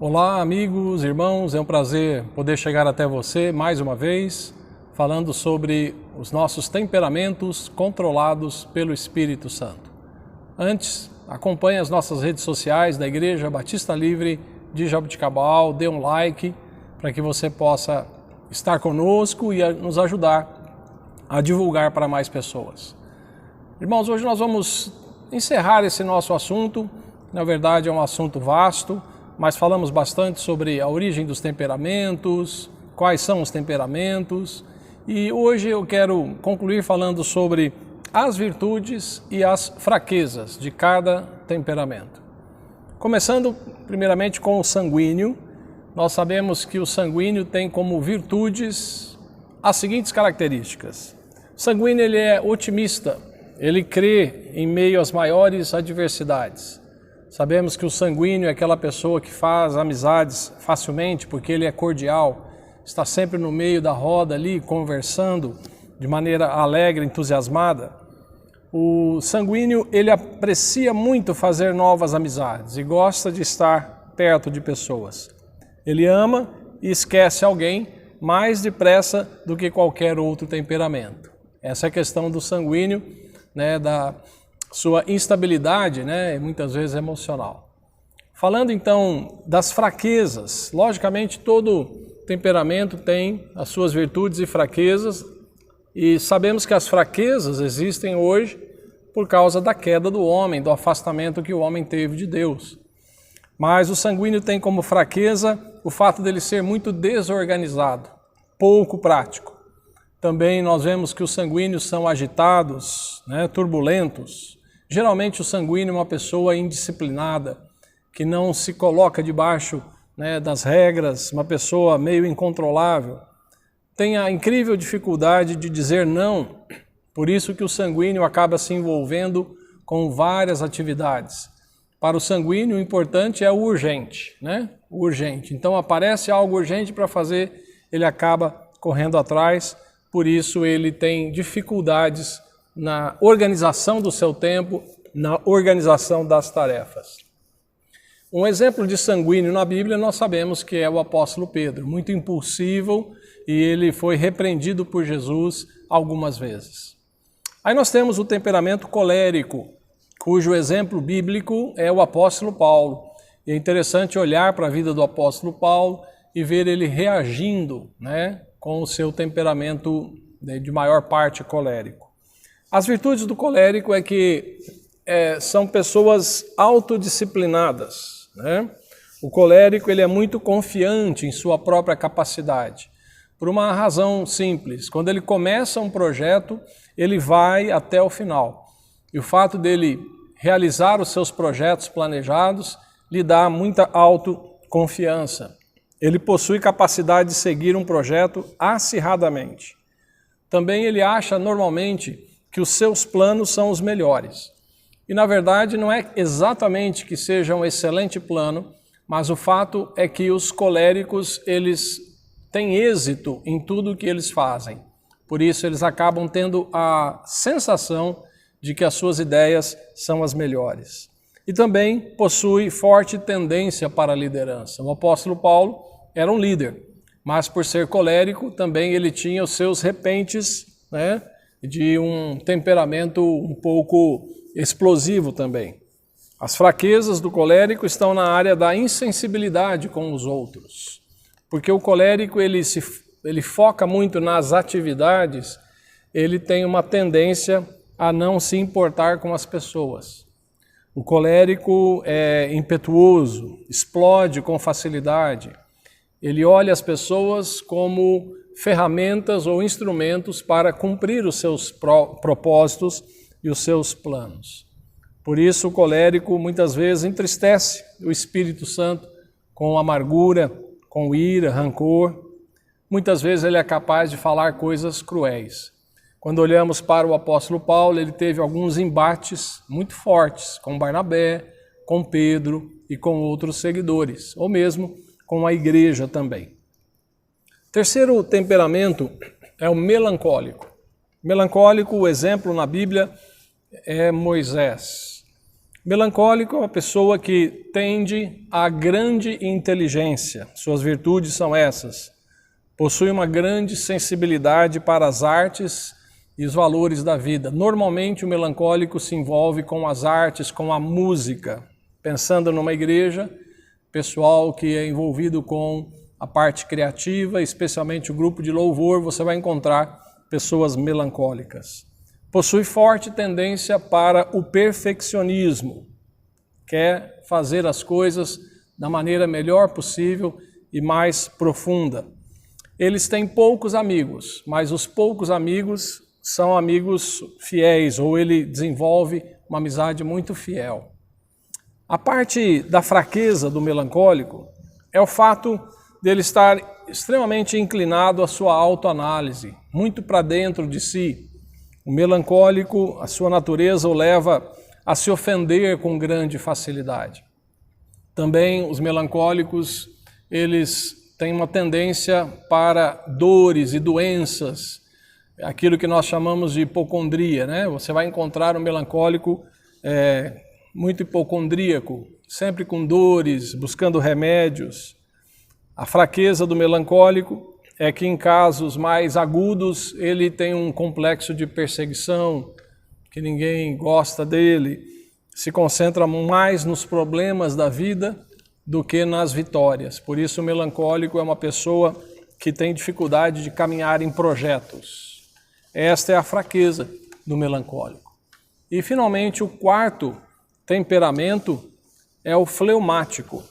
Olá, amigos, irmãos, é um prazer poder chegar até você mais uma vez, falando sobre os nossos temperamentos controlados pelo Espírito Santo. Antes, acompanhe as nossas redes sociais da Igreja Batista Livre de Jaboticabal, dê um like para que você possa estar conosco e nos ajudar a divulgar para mais pessoas. Irmãos, hoje nós vamos encerrar esse nosso assunto. Na verdade, é um assunto vasto, mas falamos bastante sobre a origem dos temperamentos, quais são os temperamentos, e hoje eu quero concluir falando sobre as virtudes e as fraquezas de cada temperamento. Começando primeiramente com o sanguíneo, nós sabemos que o sanguíneo tem como virtudes as seguintes características. O sanguíneo ele é otimista, ele crê em meio às maiores adversidades. Sabemos que o sanguíneo é aquela pessoa que faz amizades facilmente porque ele é cordial, está sempre no meio da roda ali, conversando de maneira alegre, entusiasmada. O sanguíneo, ele aprecia muito fazer novas amizades e gosta de estar perto de pessoas. Ele ama e esquece alguém mais depressa do que qualquer outro temperamento. Essa é a questão do sanguíneo, da sua instabilidade, muitas vezes emocional. Falando então das fraquezas, logicamente todo temperamento tem as suas virtudes e fraquezas, e sabemos que as fraquezas existem hoje por causa da queda do homem, do afastamento que o homem teve de Deus. Mas o sanguíneo tem como fraqueza o fato dele ser muito desorganizado, pouco prático. Também nós vemos que os sanguíneos são agitados, turbulentos. Geralmente o sanguíneo é uma pessoa indisciplinada, que não se coloca debaixo das regras, uma pessoa meio incontrolável. Tem a incrível dificuldade de dizer não, por isso que o sanguíneo acaba se envolvendo com várias atividades. Para o sanguíneo o importante é o urgente, O urgente. Então aparece algo urgente para fazer, ele acaba correndo atrás, por isso ele tem dificuldades na organização do seu tempo, na organização das tarefas. Um exemplo de sanguíneo na Bíblia nós sabemos que é o apóstolo Pedro, muito impulsivo, e ele foi repreendido por Jesus algumas vezes. Aí nós temos o temperamento colérico, cujo exemplo bíblico é o apóstolo Paulo. E é interessante olhar para a vida do apóstolo Paulo e ver ele reagindo, com o seu temperamento de maior parte colérico. As virtudes do colérico é que são pessoas autodisciplinadas. O colérico ele é muito confiante em sua própria capacidade, por uma razão simples. Quando ele começa um projeto, ele vai até o final. E o fato dele realizar os seus projetos planejados lhe dá muita autoconfiança. Ele possui capacidade de seguir um projeto acirradamente. Também ele acha normalmente que os seus planos são os melhores. E na verdade não é exatamente que seja um excelente plano, mas o fato é que os coléricos eles têm êxito em tudo o que eles fazem. Por isso eles acabam tendo a sensação de que as suas ideias são as melhores. E também possui forte tendência para a liderança. O apóstolo Paulo era um líder, mas por ser colérico também ele tinha os seus repentes, de um temperamento um pouco explosivo também. As fraquezas do colérico estão na área da insensibilidade com os outros, porque o colérico ele foca muito nas atividades, ele tem uma tendência a não se importar com as pessoas. O colérico é impetuoso, explode com facilidade, ele olha as pessoas como ferramentas ou instrumentos para cumprir os seus propósitos e os seus planos. Por isso o colérico muitas vezes entristece o Espírito Santo com amargura, com ira, rancor. Muitas vezes ele é capaz de falar coisas cruéis. Quando olhamos para o apóstolo Paulo, ele teve alguns embates muito fortes com Barnabé, com Pedro e com outros seguidores, ou mesmo com a igreja também. Terceiro temperamento é o melancólico. Melancólico, o exemplo na Bíblia é Moisés. Melancólico é uma pessoa que tende à grande inteligência. Suas virtudes são essas. Possui uma grande sensibilidade para as artes e os valores da vida. Normalmente o melancólico se envolve com as artes, com a música. Pensando numa igreja, pessoal que é envolvido com a parte criativa, especialmente o grupo de louvor, você vai encontrar pessoas melancólicas. Possui forte tendência para o perfeccionismo. Quer fazer as coisas da maneira melhor possível e mais profunda. Eles têm poucos amigos, mas os poucos amigos são amigos fiéis, ou ele desenvolve uma amizade muito fiel. A parte da fraqueza do melancólico é o fato dele estar extremamente inclinado à sua autoanálise, muito para dentro de si. O melancólico, a sua natureza o leva a se ofender com grande facilidade. Também os melancólicos, eles têm uma tendência para dores e doenças, aquilo que nós chamamos de hipocondria, né? Você vai encontrar um melancólico muito hipocondríaco, sempre com dores, buscando remédios. A fraqueza do melancólico é que em casos mais agudos ele tem um complexo de perseguição, que ninguém gosta dele, se concentra mais nos problemas da vida do que nas vitórias. Por isso o melancólico é uma pessoa que tem dificuldade de caminhar em projetos. Esta é a fraqueza do melancólico. E finalmente o quarto temperamento é o fleumático.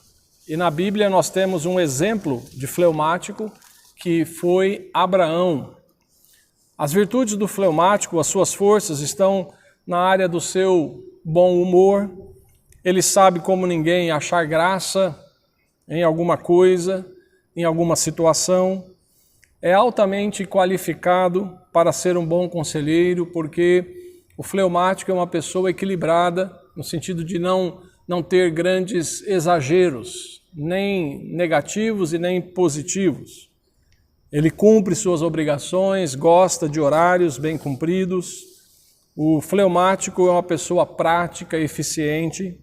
E na Bíblia nós temos um exemplo de fleumático que foi Abraão. As virtudes do fleumático, as suas forças estão na área do seu bom humor. Ele sabe como ninguém achar graça em alguma coisa, em alguma situação. É altamente qualificado para ser um bom conselheiro, porque o fleumático é uma pessoa equilibrada, no sentido de não ter grandes exageros, nem negativos e nem positivos. Ele cumpre suas obrigações, gosta de horários bem cumpridos. O fleumático é uma pessoa prática, eficiente,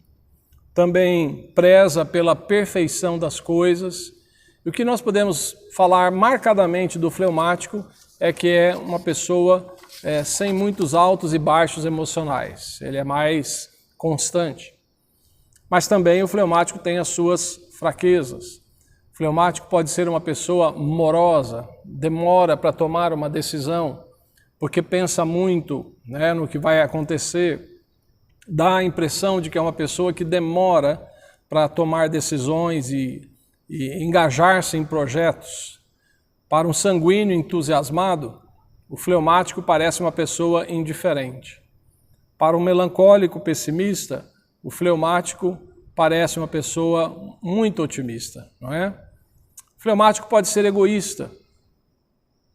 também preza pela perfeição das coisas. E o que nós podemos falar marcadamente do fleumático é que é uma pessoa sem muitos altos e baixos emocionais. Ele é mais constante. Mas também o fleumático tem as suas fraquezas. O fleumático pode ser uma pessoa morosa, demora para tomar uma decisão, porque pensa muito, no que vai acontecer. Dá a impressão de que é uma pessoa que demora para tomar decisões e engajar-se em projetos. Para um sanguíneo entusiasmado, o fleumático parece uma pessoa indiferente. Para um melancólico pessimista, o fleumático parece uma pessoa muito otimista, não é? O fleumático pode ser egoísta,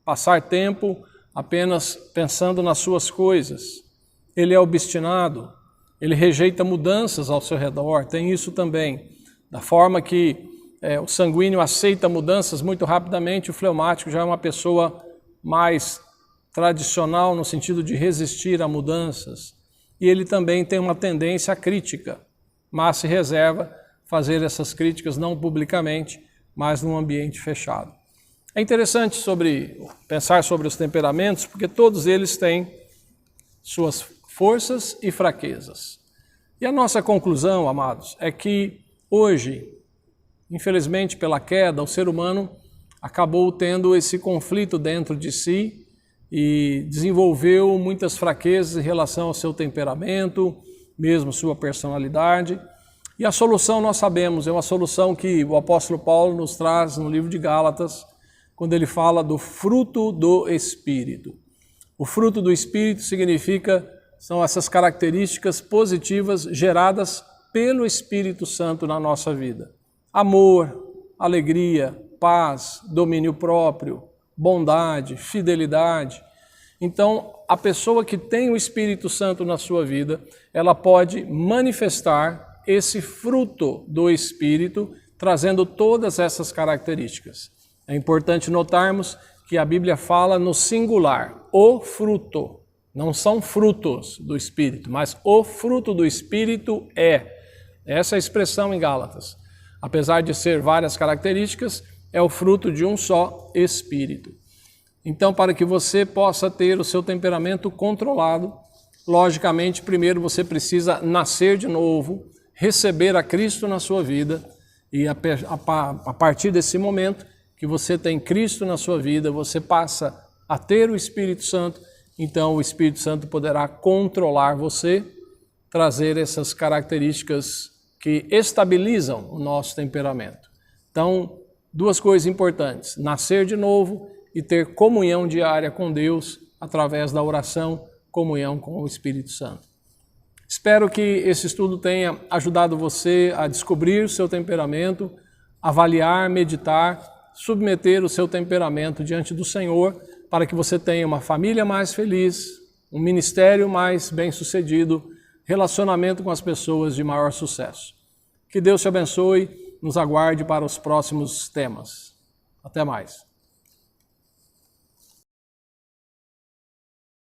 passar tempo apenas pensando nas suas coisas. Ele é obstinado, ele rejeita mudanças ao seu redor, tem isso também. Da forma que o sanguíneo aceita mudanças muito rapidamente, o fleumático já é uma pessoa mais tradicional no sentido de resistir a mudanças. E ele também tem uma tendência à crítica, mas se reserva fazer essas críticas não publicamente, mas num ambiente fechado. É interessante pensar sobre os temperamentos, porque todos eles têm suas forças e fraquezas. E a nossa conclusão, amados, é que hoje, infelizmente pela queda, o ser humano acabou tendo esse conflito dentro de si e desenvolveu muitas fraquezas em relação ao seu temperamento, mesmo sua personalidade. E a solução nós sabemos, é uma solução que o apóstolo Paulo nos traz no livro de Gálatas, quando ele fala do fruto do Espírito. O fruto do Espírito são essas características positivas geradas pelo Espírito Santo na nossa vida. Amor, alegria, paz, domínio próprio, bondade, fidelidade. Então, a pessoa que tem o Espírito Santo na sua vida, ela pode manifestar esse fruto do Espírito, trazendo todas essas características. É importante notarmos que a Bíblia fala no singular, o fruto. Não são frutos do Espírito, mas o fruto do Espírito é. Essa é a expressão em Gálatas. Apesar de ser várias características, é o fruto de um só Espírito. Então, para que você possa ter o seu temperamento controlado, logicamente, primeiro você precisa nascer de novo, receber a Cristo na sua vida, e a partir desse momento que você tem Cristo na sua vida, você passa a ter o Espírito Santo, então o Espírito Santo poderá controlar você, trazer essas características que estabilizam o nosso temperamento. Então, duas coisas importantes: nascer de novo e ter comunhão diária com Deus através da oração, comunhão com o Espírito Santo. Espero que esse estudo tenha ajudado você a descobrir o seu temperamento, avaliar, meditar, submeter o seu temperamento diante do Senhor, para que você tenha uma família mais feliz, um ministério mais bem-sucedido, relacionamento com as pessoas de maior sucesso. Que Deus te abençoe, nos aguarde para os próximos temas. Até mais.